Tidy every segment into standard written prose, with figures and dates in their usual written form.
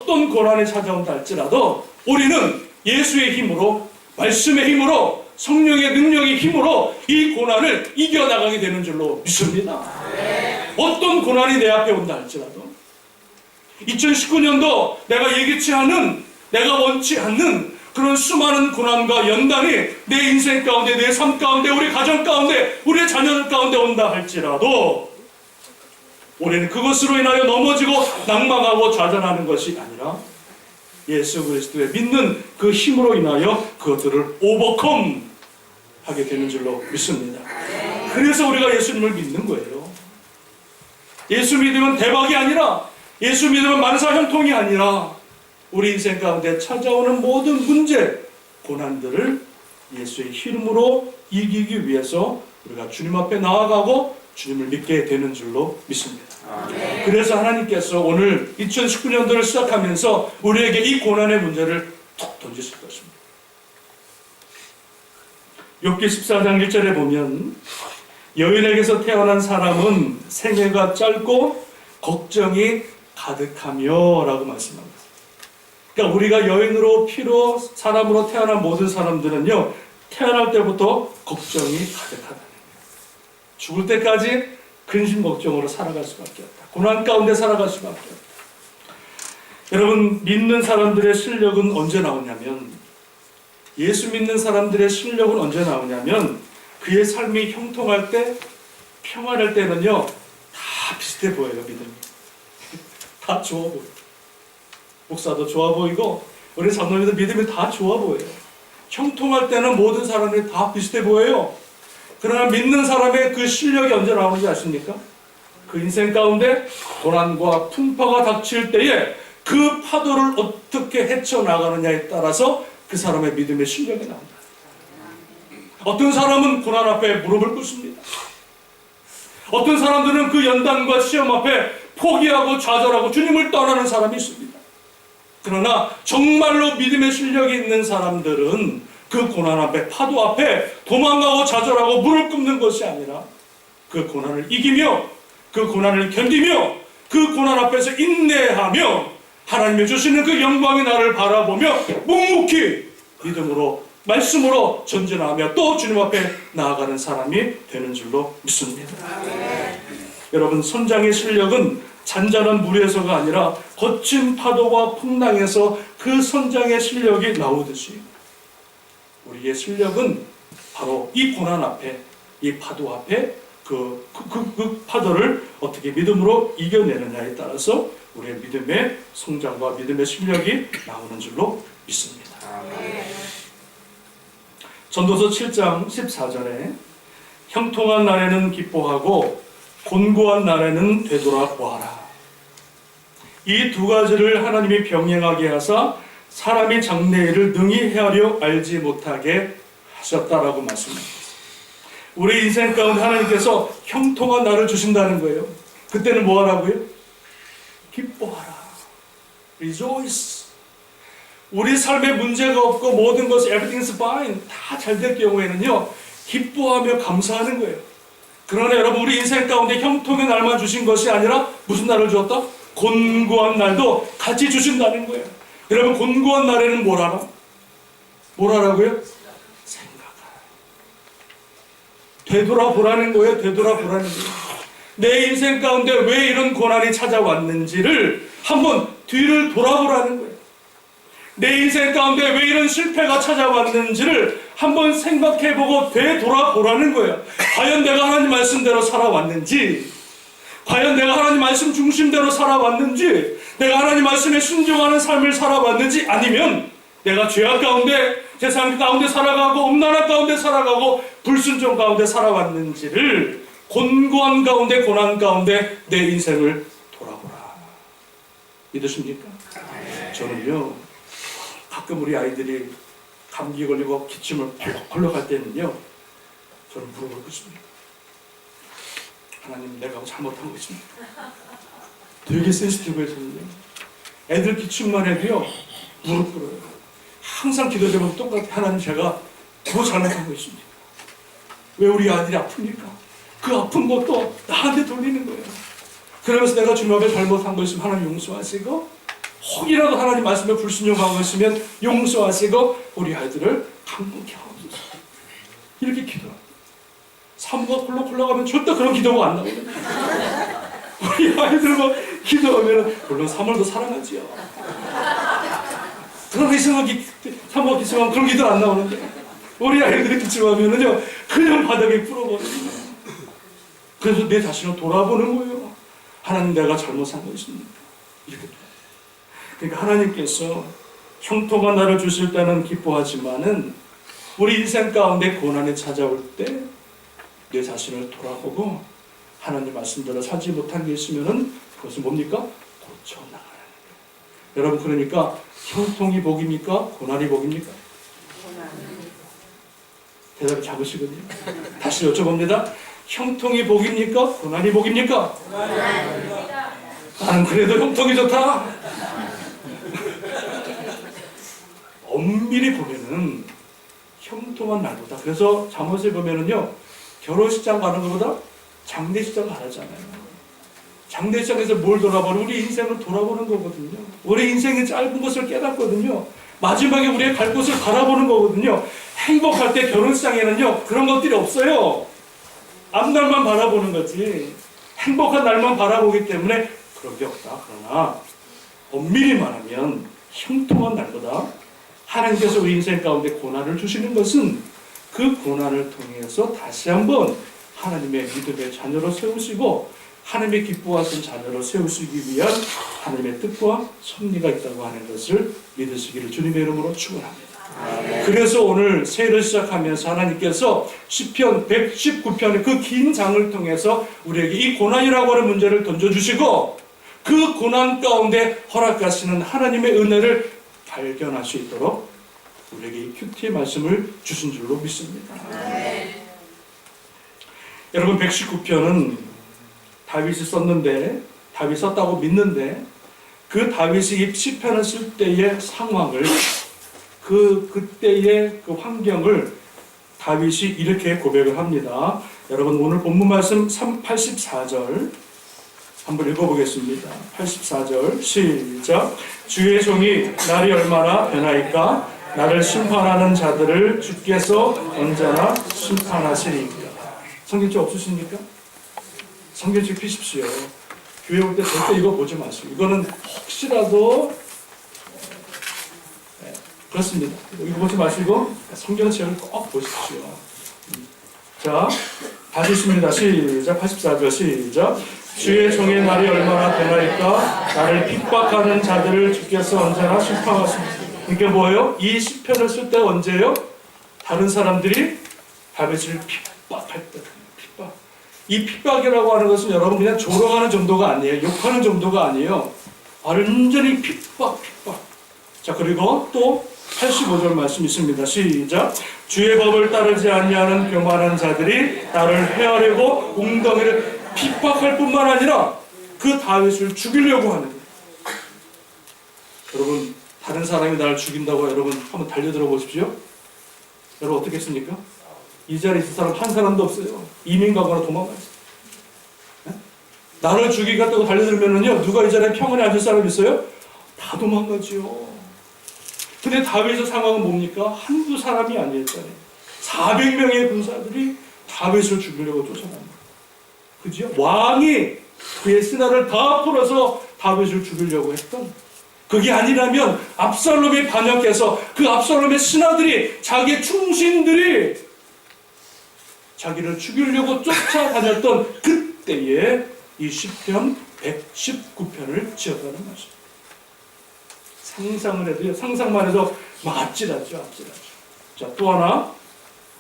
어떤 고난이 찾아온다 할지라도 우리는 예수의 힘으로, 말씀의 힘으로, 성령의 능력의 힘으로 이 고난을 이겨나가게 되는 줄로 믿습니다. 어떤 고난이 내 앞에 온다 할지라도 2019년도 내가 예기치 않은, 내가 원치 않는 그런 수많은 고난과 연단이 내 인생 가운데, 내 삶 가운데, 우리 가정 가운데, 우리의 자녀들 가운데 온다 할지라도 우리는 그것으로 인하여 넘어지고 낭망하고 좌절하는 것이 아니라 예수 그리스도의 믿는 그 힘으로 인하여 그것들을 오버컴 하게 되는 줄로 믿습니다. 그래서 우리가 예수님을 믿는 거예요. 예수 믿으면 대박이 아니라, 예수 믿으면 만사 형통이 아니라 우리 인생 가운데 찾아오는 모든 문제, 고난들을 예수의 이름으로 이기기 위해서 우리가 주님 앞에 나아가고 주님을 믿게 되는 줄로 믿습니다. 그래서 하나님께서 오늘 2019년도를 시작하면서 우리에게 이 고난의 문제를 툭 던지실 것입니다. 욥기 14장 1절에 보면 여인에게서 태어난 사람은 생애가 짧고 걱정이 가득하며 라고 말씀합니다. 그러니까 우리가 여인으로, 피로, 사람으로 태어난 모든 사람들은요, 태어날 때부터 걱정이 가득하다는 거예요. 죽을 때까지 근심 걱정으로 살아갈 수밖에 없다. 고난 가운데 살아갈 수밖에 없다. 여러분, 믿는 사람들의 실력은 언제 나오냐면, 예수 믿는 사람들의 실력은 언제 나오냐면 그의 삶이 형통할 때, 평안할 때는요, 다 비슷해 보여요. 믿음이 다 좋아 보여요. 목사도 좋아 보이고 우리 장로님들 믿음이 다 좋아 보여요. 형통할 때는 모든 사람들이 다 비슷해 보여요. 그러나 믿는 사람의 그 실력이 언제 나오는지 아십니까? 그 인생 가운데 고난과 풍파가 닥칠 때에 그 파도를 어떻게 헤쳐나가느냐에 따라서 그 사람의 믿음의 실력이 나온다. 어떤 사람은 고난 앞에 무릎을 꿇습니다. 어떤 사람들은 그 연단과 시험 앞에 포기하고 좌절하고 주님을 떠나는 사람이 있습니다. 그러나 정말로 믿음의 실력이 있는 사람들은 그 고난 앞에, 파도 앞에 도망가고 좌절하고 무릎 꿇는 것이 아니라 그 고난을 이기며, 그 고난을 견디며, 그 고난 앞에서 인내하며 하나님이 주시는 그 영광의 나를 바라보며 묵묵히 믿음으로, 말씀으로 전진하며 또 주님 앞에 나아가는 사람이 되는 줄로 믿습니다. 여러분, 선장의 실력은 잔잔한 물에서가 아니라 거친 파도와 풍랑에서 그 선장의 실력이 나오듯이 우리의 실력은 바로 이 고난 앞에, 이 파도 앞에 그 파도를 어떻게 믿음으로 이겨내느냐에 따라서 우리의 믿음의 성장과 믿음의 실력이 나오는 줄로 믿습니다. 전도서 7장 14절에 형통한 날에는 기뻐하고 곤고한 날에는 되돌아보아라. 이 두 가지를 하나님이 병행하게 하사 사람이 장래일을 능히 헤아려 알지 못하게 하셨다라고 말씀합니다. 우리 인생 가운데 하나님께서 형통한 날을 주신다는 거예요. 그때는 뭐 하라고요? 기뻐하라. Rejoice. 우리 삶에 문제가 없고 모든 것이 everything's fine, 다 잘 될 경우에는요, 기뻐하며 감사하는 거예요. 그러나 여러분, 우리 인생 가운데 형통의 날만 주신 것이 아니라 무슨 날을 주었다? 곤고한 날도 같이 주신다는 거예요. 여러분, 곤고한 날에는 뭘 하라? 뭘 하라고요? 생각하라. 되돌아보라는 거예요. 되돌아보라는 거예요. 내 인생 가운데 왜 이런 고난이 찾아왔는지를 한번 뒤를 돌아보라는 거예요. 내 인생 가운데 왜 이런 실패가 찾아왔는지를 한번 생각해보고 되돌아보라는 거예요. 과연 내가 하나님 말씀대로 살아왔는지, 과연 내가 하나님 말씀 중심대로 살아왔는지, 내가 하나님 말씀에 순종하는 삶을 살아왔는지, 아니면 내가 죄악 가운데, 세상 가운데 살아가고 음란한 가운데 살아가고 불순종 가운데 살아왔는지를 곤고한 가운데, 고난 가운데 내 인생을 돌아보라. 믿으십니까? 저는요, 가끔 우리 아이들이 감기 걸리고 기침을 펄럭펄럭 할 때는요, 저는 무릎을 꿇습니다. 하나님, 내가 잘못한 거 있습니까? 되게 센시티브해요. 저는요, 애들 기침만 해도요 무릎 꿇어요. 항상 기도 제목 똑같아. 하나님, 제가 뭐 잘못한 거 있습니까? 왜 우리 아들이 아픕니까? 그 아픈 것도 나한테 돌리는 거예요. 그러면서 내가 주님 앞에 잘못한 거 있으면 하나님 용서하시고 혹이라도 하나님 말씀에 불순종한 것이면 용서하시고 우리 아이들을 강건케 하옵소서. 이렇게 기도합니다. 사모가 콜록콜록 하면 절대 그런 기도가 안 나오거든요. 우리 아이들 뭐 기도하면 물론 사모도 사랑하지요. 그런 이상하게 사모가 기도하면 그런 기도 안 나오는데 우리 아이들이 기도하면은요 그냥 바닥에 풀어버립니다. 그래서 내 자신을 돌아보는 거예요. 하나님, 내가 잘못 산 것입니다. 이렇게. 그러니까 하나님께서 형통한 나를 주실 때는 기뻐하지만은 우리 인생 가운데 고난이 찾아올 때 내 자신을 돌아보고 하나님 말씀대로 살지 못한 게 있으면은 그것은 뭡니까? 고쳐 나가는 거예요. 여러분, 그러니까 형통이 복입니까? 고난이 복입니까? 대답이 작으시거든요. 다시 여쭤봅니다. 형통이 복입니까? 고난이 복입니까? 나는 그래도 형통이 좋다. 엄밀히 보면은 형통한 날보다, 그래서 잠언에 보면은요 결혼식장 가는 것보다 장례식장 가잖아요. 장례식장에서 뭘 돌아보는, 우리 인생을 돌아보는 거거든요. 우리 인생이 짧은 것을 깨닫거든요. 마지막에 우리가 갈 곳을 바라보는 거거든요. 행복할 때 결혼식장에는요 그런 것들이 없어요. 앞날만 바라보는 거지 행복한 날만 바라보기 때문에 그런 게 없다. 그러나 엄밀히 말하면 형통한 날보다 하나님께서 우리 인생 가운데 고난을 주시는 것은 그 고난을 통해서 다시 한번 하나님의 믿음의 자녀로 세우시고 하나님의 기뻐하신 자녀로 세우시기 위한 하나님의 뜻과 섭리가 있다고 하는 것을 믿으시기를 주님의 이름으로 축원합니다. 그래서 오늘 새해를 시작하면서 하나님께서 시편 119편의 그 긴 장을 통해서 우리에게 이 고난이라고 하는 문제를 던져주시고 그 고난 가운데 허락하시는 하나님의 은혜를 발견할 수 있도록 우리에게 이 큐티의 말씀을 주신 줄로 믿습니다. 여러분, 119편은 다윗이 썼는데, 다윗이 썼다고 믿는데 그 다윗이 이 시편을 쓸 때의 상황을, 그때의 그 환경을 다윗이 이렇게 고백을 합니다. 여러분, 오늘 본문 말씀 84절 한번 읽어보겠습니다. 84절 시작. 주의 종이 날이 얼마나 되나이까? 나를 심판하는 자들을 주께서 언제나 심판하시리이까. 성경책 없으십니까? 성경책 피십시오. 교회 올 때 절대 이거 보지 마시고, 이거는 혹시라도 그렇습니다. 이거 보지 마시고 성경책을 꼭 보십시오. 자, 다시 읽습니다. 시작. 84절 시작. 주의 종의 날이 얼마나 되나이까? 나를 핍박하는 자들을 주께서 언제나 심판하십니다. 이게 뭐예요? 이 시편을 쓸 때 언제예요? 다른 사람들이 다윗을 핍박할 때. 핍박. 이 핍박이라고 하는 것은 여러분 그냥 조롱하는 정도가 아니에요. 욕하는 정도가 아니에요. 완전히 핍박. 자, 그리고 또 85절 말씀 있습니다. 시작. 주의 법을 따르지 아니하는 교만한 자들이 나를 헤아리고 웅덩이를 핍박할 뿐만 아니라 그 다윗을 죽이려고 하는 거예요. 여러분, 다른 사람이 나를 죽인다고 여러분 한번 달려들어 보십시오. 여러분 어떻게 했습니까? 이 자리에 있을 사람 한 사람도 없어요. 이민 가거나 도망가요. 나를 죽이겠다고 달려들면은요, 누가 이 자리에 평안히 앉을 사람 있어요? 다 도망가지요. 근데 다윗의 상황은 뭡니까? 한두 사람이 아니었잖아요. 400명의 군사들이 다윗을 죽이려고 쫓아갑니다. 그죠? 왕이 그의 신하를 다 풀어서 다윗을 죽이려고 했던, 그게 아니라면 압살롬이 반역해서 그 압살롬의 신하들이, 자기의 충신들이 자기를 죽이려고 쫓아다녔던 그때에 이 시편 119편을 지었다는 것입니다. 상상을 해도요, 상상만 해도 막 아찔하죠. 자, 또 하나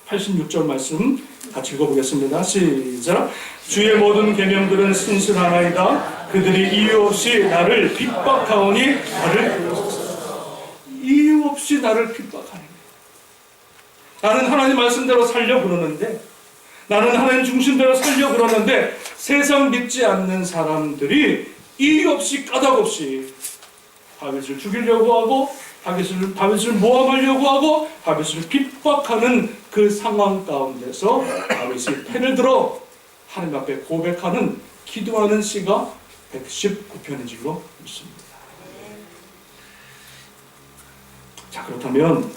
86절 말씀 같이 읽어보겠습니다. 시작. 주의 모든 계명들은 신실하나이다. 그들이 이유 없이 나를 핍박하오니 이유 없이 나를 핍박하니, 나는 하나님 말씀대로 살려 그러는데, 나는 하나님 중심대로 살려 그러는데 세상 믿지 않는 사람들이 이유 없이 까닭 없이 다윗을 죽이려고 하고 다윗을 모함하려고 하고 다윗을 핍박하는 그 상황 가운데서 다윗이 펜을 들어 하나님 앞에 고백하는, 기도하는 시가 119편인 줄로 믿습니다. 자, 그렇다면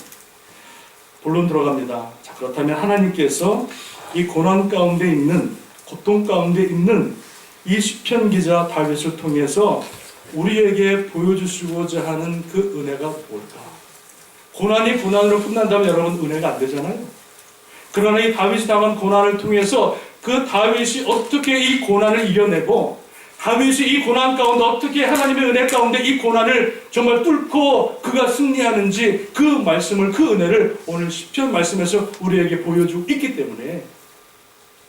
본론 들어갑니다. 자, 그렇다면 하나님께서 이 고난 가운데 있는, 고통 가운데 있는 이 시편 기자 다윗을 통해서 우리에게 보여주시고자 하는 그 은혜가 뭘까? 고난이 고난으로 끝난다면 여러분 은혜가 안 되잖아요. 그러나 이 다윗이 당한 고난을 통해서 그 다윗이 어떻게 이 고난을 이겨내고, 다윗이 이 고난 가운데 어떻게 하나님의 은혜 가운데 이 고난을 정말 뚫고 그가 승리하는지, 그 말씀을, 그 은혜를 오늘 시편 말씀에서 우리에게 보여주고 있기 때문에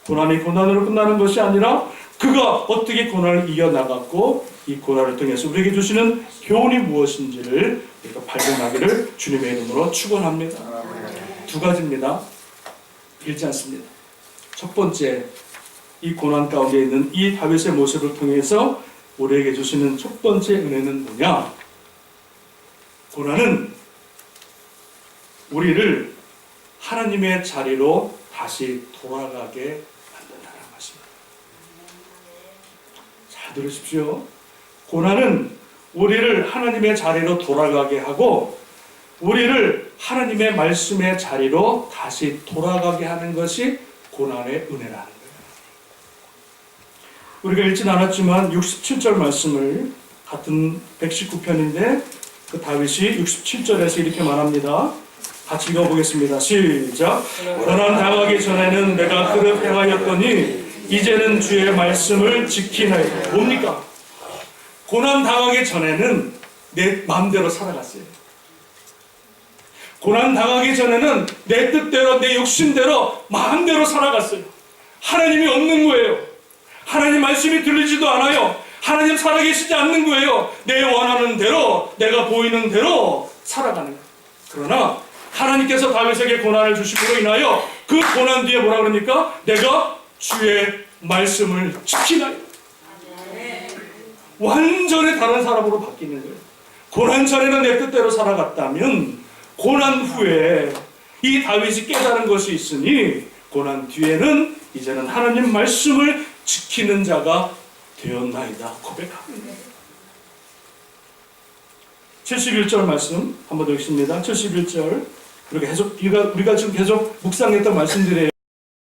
고난이 고난으로 끝나는 것이 아니라 그가 어떻게 고난을 이겨나갔고 이 고난을 통해서 우리에게 주시는 교훈이 무엇인지를 우리가 발견하기를 주님의 이름으로 축원합니다. 두 가지입니다. 길지 않습니다. 첫 번째, 이 고난 가운데 있는 이 다윗의 모습을 통해서 우리에게 주시는 첫 번째 은혜는 뭐냐? 고난은 우리를 하나님의 자리로 다시 돌아가게 만든다는 것입니다. 잘 들으십시오. 고난은 우리를 하나님의 자리로 돌아가게 하고 우리를 하나님의 말씀의 자리로 다시 돌아가게 하는 것이 고난의 은혜라는 거예요. 우리가 읽진 않았지만 67절 말씀을, 같은 119편인데 그 다윗이 67절에서 이렇게 말합니다. 같이 읽어보겠습니다. 시작. 고난 당하기 전에는 내가 그릇 행하였더니 이제는 주의 말씀을 지키나이다. 뭡니까? 고난 당하기 전에는 내 마음대로 살아갔어요. 고난 당하기 전에는 내 뜻대로, 내 욕심대로, 마음대로 살아갔어요. 하나님이 없는 거예요. 하나님 말씀이 들리지도 않아요. 하나님 살아계시지 않는 거예요. 내 원하는 대로, 내가 보이는 대로 살아가는 거예요. 그러나 하나님께서 다윗에게 고난을 주심으로 인하여 그 고난 뒤에 뭐라 그러니까? 내가 주의 말씀을 지키나요. 완전히 다른 사람으로 바뀌는 거예요. 고난 전에는 내 뜻대로 살아갔다면 고난 후에 이 다윗이 깨달은 것이 있으니 고난 뒤에는 이제는 하나님 말씀을 지키는 자가 되었나이다 고백합니다. 71절 말씀 한번 더 읽습니다. 71절 우리가 지금 계속 묵상했던 말씀들이에요.